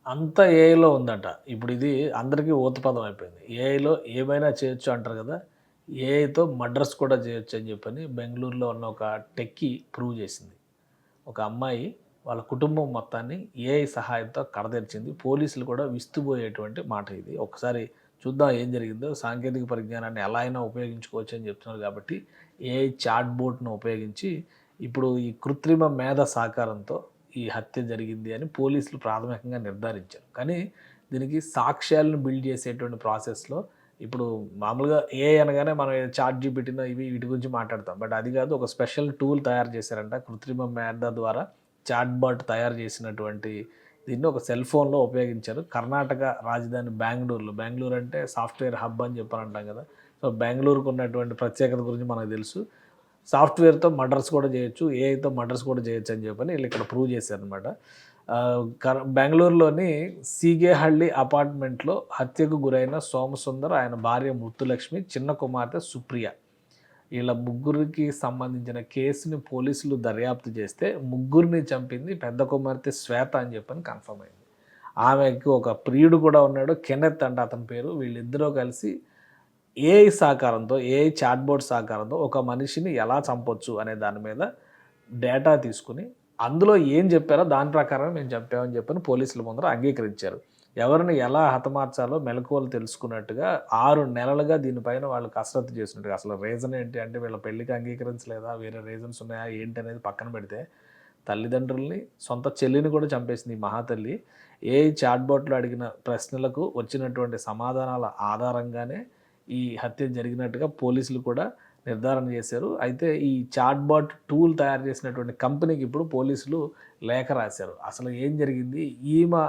అంతా ఏఐలో ఉందట. ఇప్పుడు ఇది అందరికీ ఊతపదం అయిపోయింది. ఏఐలో ఏమైనా చేయొచ్చు అంటారు కదా! ఏఐతో మర్డర్స్ కూడా చేయొచ్చు అని చెప్పని బెంగుళూరులో ఉన్న ఒక టెక్కీ ప్రూవ్ చేసింది. ఒక అమ్మాయి వాళ్ళ కుటుంబం మొత్తాన్ని ఏఐ సహాయంతో కడతెరిచింది. పోలీసులు కూడా విస్తుబోయేటువంటి మాట ఇది. ఒకసారి చూద్దాం ఏం జరిగిందో. సాంకేతిక పరిజ్ఞానాన్ని ఎలా అయినా ఉపయోగించుకోవచ్చు అని చెప్తున్నారు కాబట్టి ఏఐ చాట్ బోట్‌ను ఉపయోగించి ఇప్పుడు ఈ కృత్రిమ మేధ సహకారంతో ఈ హత్య జరిగింది అని పోలీసులు ప్రాథమికంగా నిర్ధారించారు. కానీ దీనికి సాక్ష్యాలను బిల్డ్ చేసేటువంటి ప్రాసెస్‌లో ఇప్పుడు మామూలుగా ఏఐ అనగానే మనం చాట్ జీపీటీనో వీటి గురించి మాట్లాడతాం. బట్ అది కాదు, ఒక స్పెషల్ టూల్ తయారు చేశారంట. కృత్రిమ మేధ ద్వారా చాట్ బాట్ తయారు చేసినటువంటి దీన్ని ఒక సెల్ ఫోన్‌లో ఉపయోగించారు. కర్ణాటక రాజధాని బెంగుళూరులో. బెంగుళూరు అంటే సాఫ్ట్‌వేర్ హబ్ అని చెప్పని అంటాం కదా! సో, బెంగుళూరుకు ఉన్నటువంటి ప్రత్యేకత గురించి మనకు తెలుసు. సాఫ్ట్‌వేర్‌తో మర్డర్స్ కూడా చేయొచ్చు. ఏఐతో మర్డర్స్ కూడా చేయొచ్చు అని చెప్పని ఈళ్ళు ఇక్కడ ప్రూవ్ చేశారనమాట. బెంగుళూరులోని సీగేహళ్ళి అపార్ట్మెంట్‌లో హత్యకు గురైన సోమసుందర్, ఆయన భార్య ముత్తులక్ష్మి, చిన్న కుమార్తె సుప్రియ. ఈళ్ళ ముగ్గురికి సంబంధించిన కేసుని పోలీసులు దర్యాప్తు చేస్తే ముగ్గురిని చంపింది పెద్ద కుమార్తె శ్వేత అని చెప్పని కన్ఫర్మ్ అయింది. ఆమెకి ఒక ప్రియుడు కూడా ఉన్నాడు. కెనెత్ అంట అతని పేరు. వీళ్ళిద్దరూ కలిసి ఏఐ సహకారంతో, ఏఐ చాట్‌బోట్ సహకారంతో ఒక మనిషిని ఎలా చంపొచ్చు అనే దాని మీద డేటా తీసుకొని, అందులో ఏం చెప్పారో దాని ప్రకారమే మేము చంపామని చెప్పని పోలీసుల ముందర అంగీకరించారు. ఎవరిని ఎలా హతమార్చాలో మెళకువలు తెలుసుకున్నట్టుగా 6 నెలలుగా దీనిపైన వాళ్ళు కసరత్తు చేసినట్టుగా, అసలు రీజన్ ఏంటి అంటే వీళ్ళ పెళ్ళికి అంగీకరించలేదా? వేరే రీజన్స్ ఉన్నాయా? ఏంటి అనేది పక్కన పెడితే, తల్లిదండ్రుల్ని, సొంత చెల్లిని కూడా చంపేసింది ఈ మహాతల్లి. ఏఐ చాట్‌బోట్‌లో అడిగిన ప్రశ్నలకు వచ్చినటువంటి సమాధానాల ఆధారంగానే ఈ హత్య జరిగినట్టుగా పోలీసులు కూడా నిర్ధారణ చేశారు. అయితే ఈ చాట్‌బాట్ టూల్ తయారు చేసినటువంటి కంపెనీకి ఇప్పుడు పోలీసులు లేఖ రాశారు. అసలు ఏం జరిగింది? ఈమె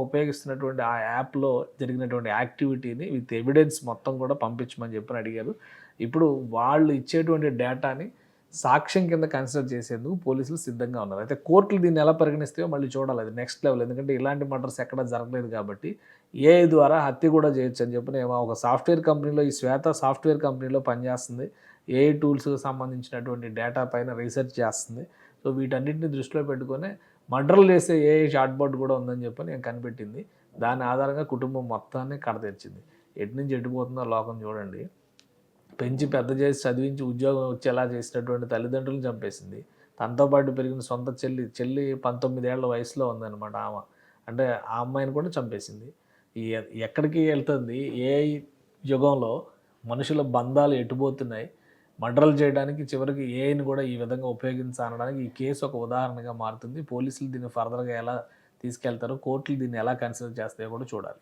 ఉపయోగిస్తున్నటువంటి ఆ యాప్‌లో జరిగినటువంటి యాక్టివిటీని విత్ ఎవిడెన్స్ మొత్తం కూడా పంపించమని చెప్పని అడిగారు. ఇప్పుడు వాళ్ళు ఇచ్చేటువంటి డేటాని సాక్ష్యం కింద కన్సిడర్ చేసేందుకు పోలీసులు సిద్ధంగా ఉన్నారు. అయితే కోర్టులు దీన్ని ఎలా పరిగణిస్తాయో మళ్ళీ చూడాలి. అది నెక్స్ట్ లెవెల్. ఎందుకంటే ఇలాంటి మర్డర్స్ ఎక్కడా జరగలేదు కాబట్టి ఏఐ ద్వారా హత్య కూడా చేయొచ్చు అని చెప్పని ఒక సాఫ్ట్‌వేర్ కంపెనీలో, ఈ శ్వేత సాఫ్ట్‌వేర్ కంపెనీలో పనిచేస్తుంది. ఏఐ టూల్స్‌కి సంబంధించినటువంటి డేటా పైన రీసెర్చ్ చేస్తుంది. సో, వీటన్నిటిని దృష్టిలో పెట్టుకొనే మర్డర్‌లు చేసే ఏఐ చాట్‌బాట్ కూడా ఉందని చెప్పని కనిపెట్టింది. దాని ఆధారంగా కుటుంబం మొత్తాన్ని కడతెరిచింది. ఎటు నుంచి ఎటు పోతుందో లోకం చూడండి. పెంచి పెద్ద చేసి చదివించి ఉద్యోగం వచ్చేలా చేసినటువంటి తల్లిదండ్రులను చంపేసింది. తనతో పాటు పెరిగిన సొంత చెల్లి 19 ఏళ్ల వయసులో ఉందన్నమాట ఆమె. అంటే ఆ అమ్మాయిని కూడా చంపేసింది. ఈ ఎక్కడికి వెళ్తుంది? ఏఐ యుగంలో మనుషుల బంధాలు ఎటుపోతున్నాయి? మర్డర్‌లు చేయడానికి చివరికి ఏఐని కూడా ఈ విధంగా ఉపయోగించాలనడానికి ఈ కేసు ఒక ఉదాహరణగా మారుతుంది. పోలీసులు దీన్ని ఫర్దర్‌గా ఎలా తీసుకెళ్తారో, కోర్టులు దీన్ని ఎలా కన్సిడర్ చేస్తాయో కూడా చూడాలి.